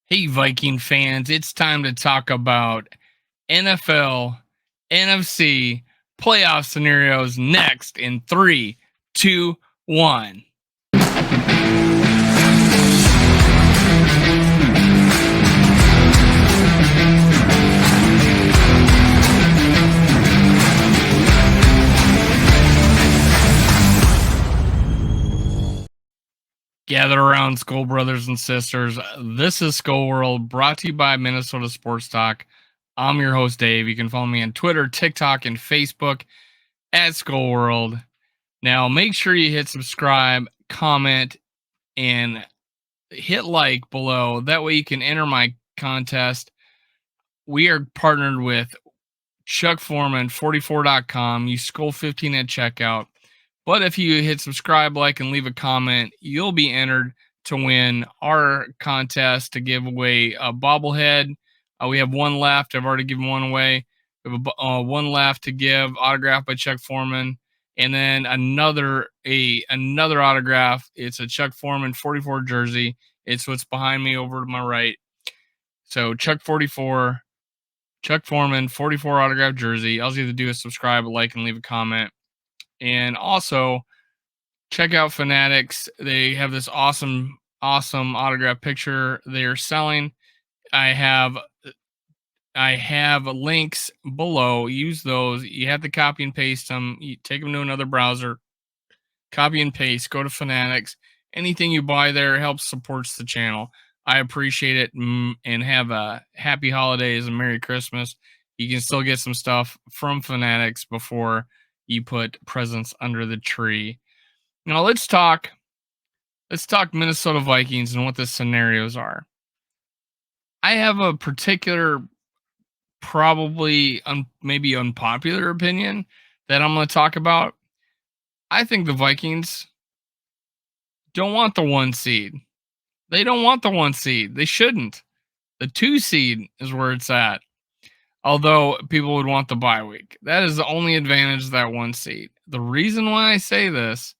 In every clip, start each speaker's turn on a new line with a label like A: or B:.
A: Hey, Viking fans, it's time to talk about NFL, NFC playoff scenarios next in 3, 2, 1. Gather around, Skull Brothers and Sisters. This is Skull World, brought to you by Minnesota Sports Talk. I'm your host, Dave. You can follow me on Twitter, TikTok, and Facebook at Skull World. Now, make sure you hit subscribe, comment, and hit like below. That way you can enter my contest. We are partnered with Chuck Foreman, 44.com. Use Skull15 at checkout. But if you hit subscribe, like, and leave a comment, you'll be entered to win our contest to give away a bobblehead. We have one left. I've already given one away. We have one left to give, autographed by Chuck Foreman, and then another autograph. It's a Chuck Foreman 44 jersey. It's what's behind me over to my right. So Chuck Foreman 44 autograph jersey. All you have to do is subscribe, like, and leave a comment. And also check out Fanatics. They have this awesome autograph picture they are selling. I have links below. Use those. You have to copy and paste them. You take them to another browser, copy and paste, go to Fanatics. Anything you buy there helps supports the channel. I appreciate it, and have a happy holidays and Merry Christmas. You can still get some stuff from Fanatics before you put presents under the tree. Now let's talk Minnesota Vikings and what the scenarios are. I have a particular, probably maybe unpopular opinion that I'm going to talk about. I think the Vikings don't want the 1 seed. They don't want the 1 seed. They shouldn't. The 2 seed is where it's at. Although people would want the bye week. That is the only advantage of that 1 seed. The reason why I say this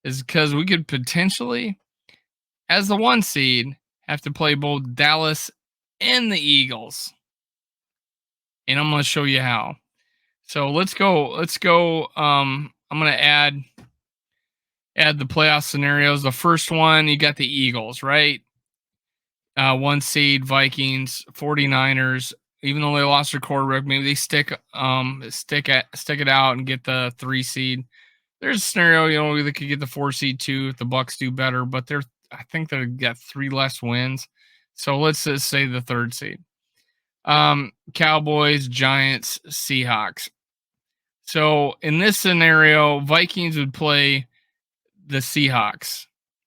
A: is because we could potentially, as the 1 seed, have to play both Dallas and the Eagles. And I'm going to show you how. So let's go. I'm going to add the playoff scenarios. The first one, you got the Eagles, right? 1 seed, Vikings, 49ers. Even though they lost their quarterback, maybe they stick it out and get the 3 seed. There's a scenario, they could get the 4 seed too if the Bucs do better, but I think they've got 3 less wins. So let's just say the 3rd seed. Cowboys, Giants, Seahawks. So in this scenario, Vikings would play the Seahawks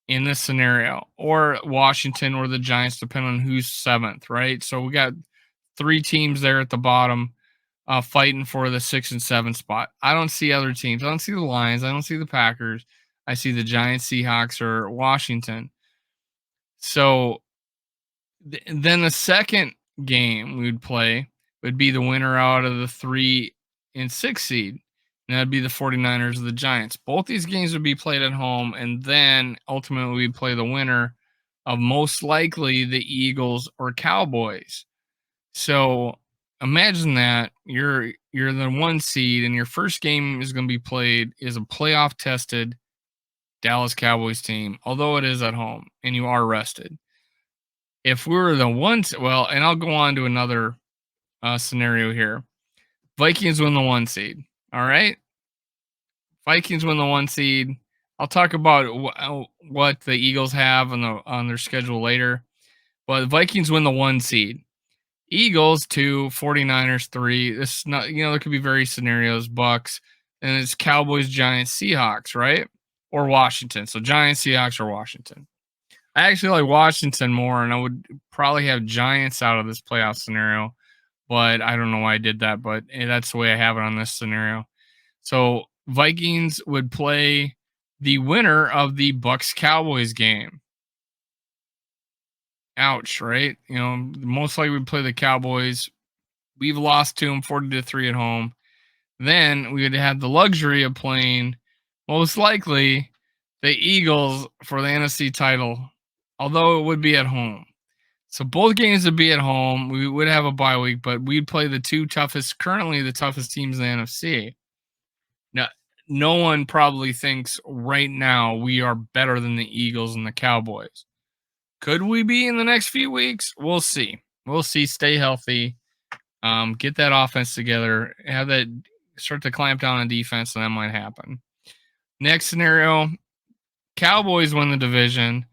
A: in this scenario, or Washington or the Giants, depending on who's 7th, right? So we got 3 teams there at the bottom fighting for the 6 and 7 spot. I don't see other teams. I don't see the Lions. I don't see the Packers. I see the Giants, Seahawks, or Washington. So then the second game we would play would be the winner out of the 3 and 6 seed. And that'd be the 49ers or the Giants. Both these games would be played at home, and then ultimately we'd play the winner of most likely the Eagles or Cowboys. So imagine that you're the 1 seed, and your first game is going to be played is a playoff tested Dallas Cowboys team, although it is at home and you are rested. If we were the 1, and I'll go on to another scenario here. Vikings win the 1 seed. All right. Vikings win the 1 seed. I'll talk about what the Eagles have on their schedule later, but Vikings win the 1 seed. Eagles 2, 49ers 3. This is not, there could be various scenarios. Bucs, and it's Cowboys, Giants, Seahawks, right? Or Washington. So Giants, Seahawks, or Washington. I actually like Washington more, and I would probably have Giants out of this playoff scenario, but I don't know why I did that, but that's the way I have it on this scenario. So Vikings would play the winner of the Bucs Cowboys game. Ouch, right? Most likely we play the Cowboys. We've lost to them 40-3 at home. Then we would have the luxury of playing most likely the Eagles for the NFC title, although it would be at home. So both games would be at home. We would have a bye week, but we'd play currently the toughest teams in the NFC. Now, no one probably thinks right now we are better than the Eagles and the Cowboys. Could we be in the next few weeks? We'll see. We'll see. Stay healthy. Get that offense together. Have that start to clamp down on defense, and that might happen. Next scenario, Cowboys win the division.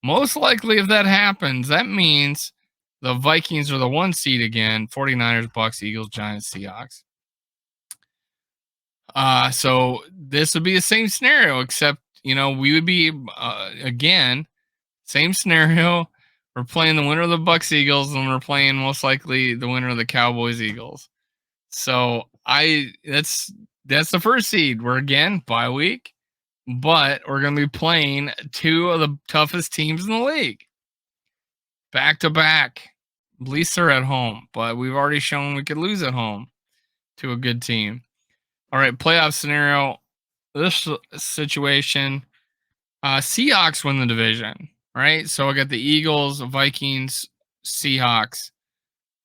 A: Most likely, if that happens, that means the Vikings are the 1 seed again. 49ers, Bucs, Eagles, Giants, Seahawks. So this would be the same scenario, except, we would be, again, same scenario. We're playing the winner of the Bucs, Eagles, and we're playing most likely the winner of the Cowboys, Eagles. So that's the first seed. We're again bye week, but we're going to be playing 2 of the toughest teams in the league back to back. At least they're at home, but we've already shown we could lose at home to a good team. All right, playoff scenario. This situation, Seahawks win the division, right? So I got the Eagles, Vikings, Seahawks,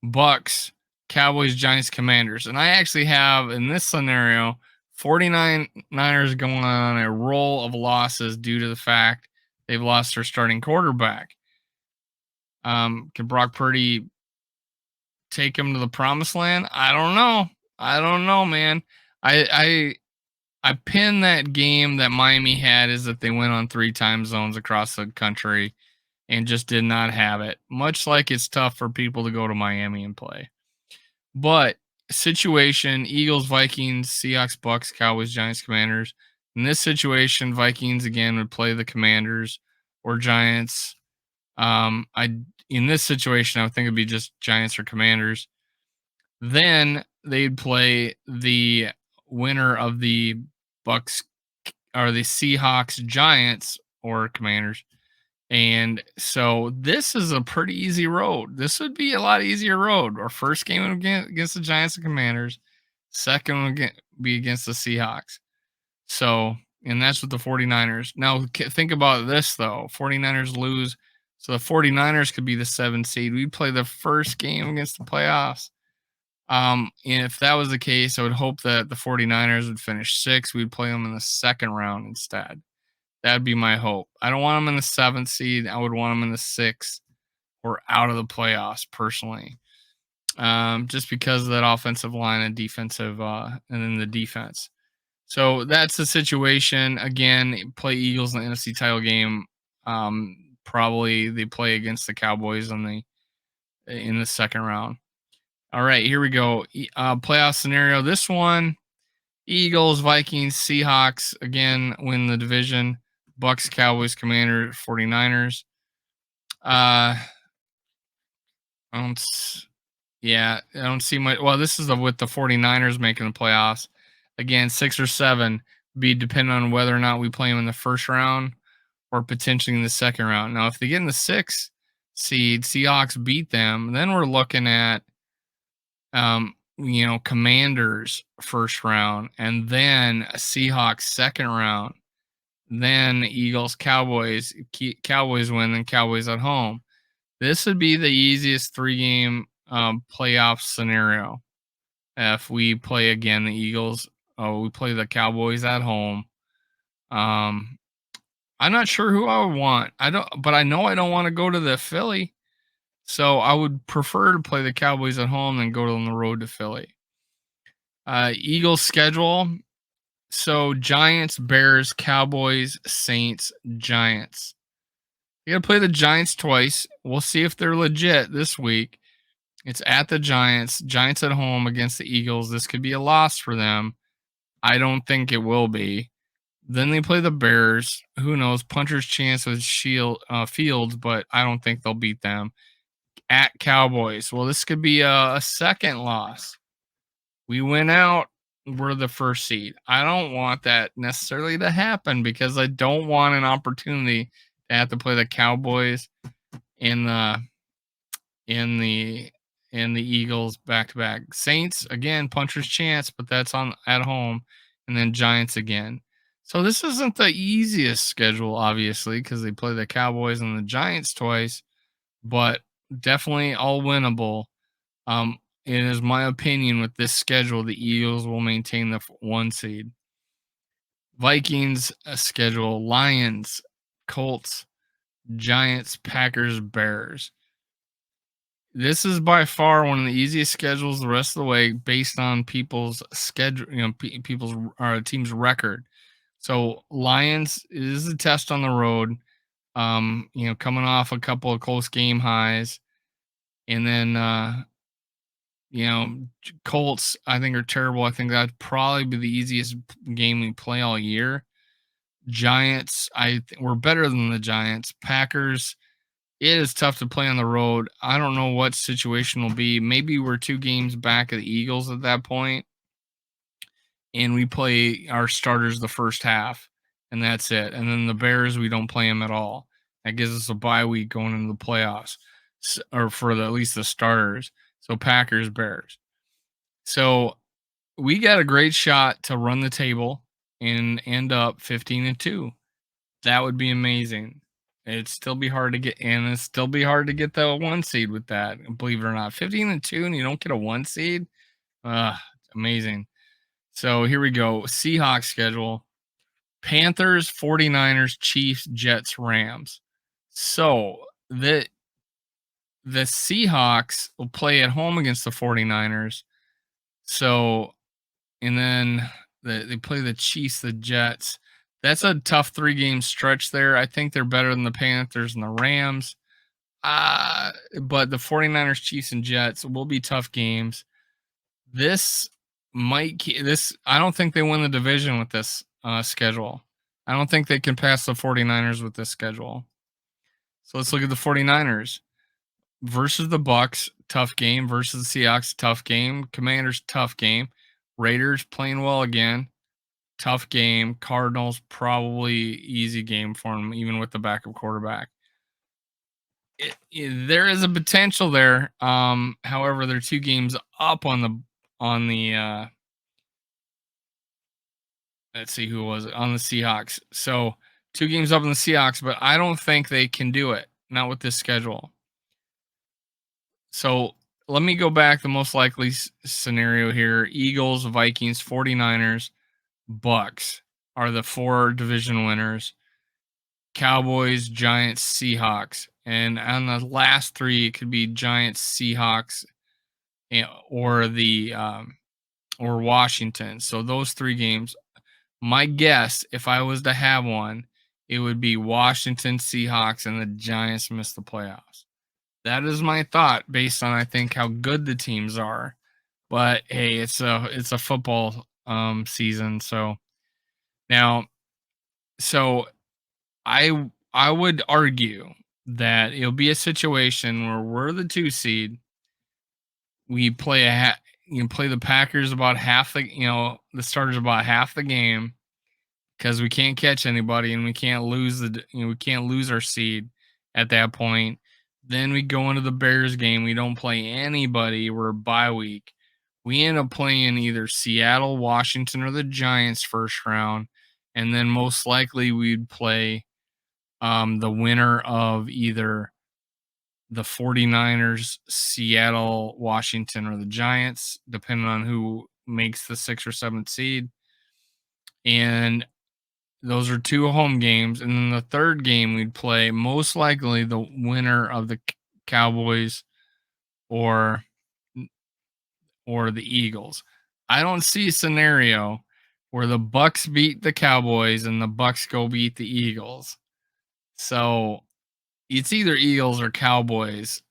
A: Bucs, Cowboys, Giants, Commanders. And I actually have, in this scenario, 49ers going on a roll of losses due to the fact they've lost their starting quarterback. Can Brock Purdy take him to the promised land? I don't know, man. I pinned that game that Miami had is that they went on 3 time zones across the country and just did not have it. Much like it's tough for people to go to Miami and play. But situation, Eagles, Vikings, Seahawks, Bucs, Cowboys, Giants, Commanders. In this situation, Vikings again would play the Commanders or Giants. In this situation, I would think it'd be just Giants or Commanders. Then they'd play the winner of the Bucs or the Seahawks, Giants, or Commanders. And so this is a pretty easy road. This would be a lot easier road. Our first game would be against the Giants and Commanders. Second would be against the Seahawks. So, and that's with the 49ers. Now, think about this, though. 49ers lose. So the 49ers could be the 7th seed. We'd play the first game against the playoffs. And if that was the case, I would hope that the 49ers would finish 6th. We'd play them in the second round instead. That'd be my hope. I don't want them in the 7th seed. I would want them in the 6th or out of the playoffs personally. Just because of that offensive line and defensive, and then the defense. So that's the situation. Again, play Eagles in the NFC title game. Probably they play against the Cowboys in the second round. All right, here we go. Playoff scenario. This one, Eagles, Vikings, Seahawks, again, win the division. Bucs, Cowboys, Commanders, 49ers. I don't see much. Well, this is with the 49ers making the playoffs. Again, 6 or 7 be depending on whether or not we play them in the first round or potentially in the second round. Now, if they get in the 6th seed, Seahawks beat them, then we're looking at Commanders first round, and then Seahawks second round, then Eagles, Cowboys win, then Cowboys at home. This would be the easiest 3-game playoff scenario. If we play again the Eagles, we play the Cowboys at home. I'm not sure who I would want. But I know I don't want to go to the Philly. So I would prefer to play the Cowboys at home than go on the road to Philly. Eagles schedule. So Giants, Bears, Cowboys, Saints, Giants. You got to play the Giants twice. We'll see if they're legit this week. It's at the Giants. Giants at home against the Eagles. This could be a loss for them. I don't think it will be. Then they play the Bears. Who knows? Puncher's chance with Fields, but I don't think they'll beat them. At Cowboys. Well, this could be a second loss. We went out. We're the first seed. I don't want that necessarily to happen because I don't want an opportunity to have to play the Cowboys and the Eagles back to back. Saints again, puncher's chance, but that's at home, and then Giants again. So this isn't the easiest schedule, obviously, because they play the Cowboys and the Giants twice. But definitely all winnable. It is my opinion with this schedule, the Eagles will maintain the 1 seed. Vikings schedule: Lions, Colts, Giants, Packers, Bears. This is by far one of the easiest schedules the rest of the way, based on people's schedule, people's team's record. So Lions is a test on the road. Coming off a couple of close game highs, and then Colts I think are terrible. I think that'd probably be the easiest game we play all year. Giants, we're better than the Giants. Packers, it is tough to play on the road. I don't know what situation will be. Maybe we're 2 games back of the Eagles at that point, and we play our starters the first half, and that's it. And then the Bears, we don't play them at all. That gives us a bye week going into the playoffs, or for at least the starters. So Packers, Bears. So we got a great shot to run the table and end up 15-2. That would be amazing. It'd still be hard to get, and it'd still be hard to get the 1 seed with that. Believe it or not, 15-2, and you don't get a 1 seed. Amazing. So here we go. Seahawks schedule: Panthers, 49ers, Chiefs, Jets, Rams. So the Seahawks will play at home against the 49ers. So, and then they play the Chiefs, the Jets. That's a tough 3-game stretch there. I think they're better than the Panthers and the Rams. But the 49ers, Chiefs, and Jets will be tough games. This I don't think they win the division with this schedule. I don't think they can pass the 49ers with this schedule. So let's look at the 49ers versus the Bucs, tough game. Versus the Seahawks, tough game. Commanders, tough game. Raiders playing well again, tough game. Cardinals, probably easy game for them, even with the backup quarterback. There is a potential there. However, they're 2 games up on the let's see, who was it? On the Seahawks. So 2 games up on the Seahawks, but I don't think they can do it. Not with this schedule. So let me go back. The most likely scenario here: Eagles, Vikings, 49ers, Bucs are the 4 division winners. Cowboys, Giants, Seahawks. And on the last 3, it could be Giants, Seahawks, or Washington. So those 3 games. My guess, if I was to have one, it would be Washington, Seahawks, and the Giants miss the playoffs. That is my thought, based on I think how good the teams are. But hey, it's a football season, so now I would argue that it'll be a situation where we're the 2 seed. We play play the Packers about half the starters about half the game, because we can't catch anybody, and we can't lose we can't lose our seed at that point. Then we go into the Bears game. We don't play anybody. We're bye week. We end up playing either Seattle, Washington, or the Giants first round, and then most likely we'd play the winner of either the 49ers, Seattle, Washington, or the Giants, depending on who makes the 6th or 7th seed. And those are 2 home games. And then the 3rd game, we'd play most likely the winner of the Cowboys or the Eagles. I don't see a scenario where the Bucs beat the Cowboys and the Bucs go beat the Eagles. So it's either Eagles or Cowboys,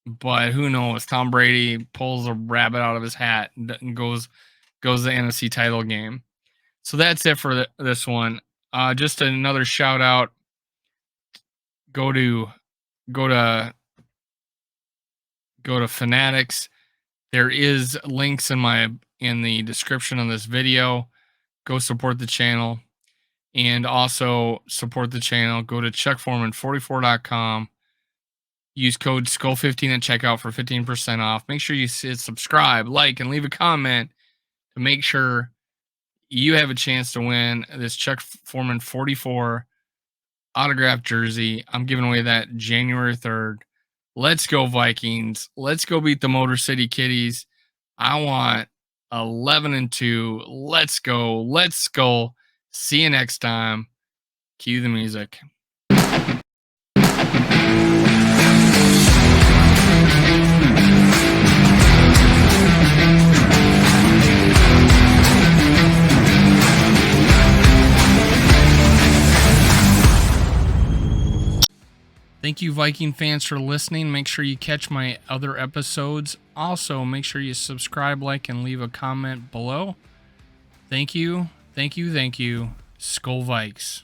A: but who knows? Tom Brady pulls a rabbit out of his hat and goes the NFC title game. So that's it for this one. Just another shout out. Go to Fanatics. There is links in the description of this video. Go support the channel, and also support the channel. Go to chuckforeman44.com. Use code SKULL15 at checkout for 15% off. Make sure you subscribe, like, and leave a comment to make sure you have a chance to win this Chuck Foreman 44 autographed jersey. I'm giving away that January 3rd. Let's go Vikings. Let's go beat the Motor City Kitties. I want 11-2. Let's go. Let's go. See you next time. Cue the music. Thank you, Viking fans, for listening. Make sure you catch my other episodes. Also, make sure you subscribe, like, and leave a comment below. Thank you. Thank you. Thank you. Skol Vikes.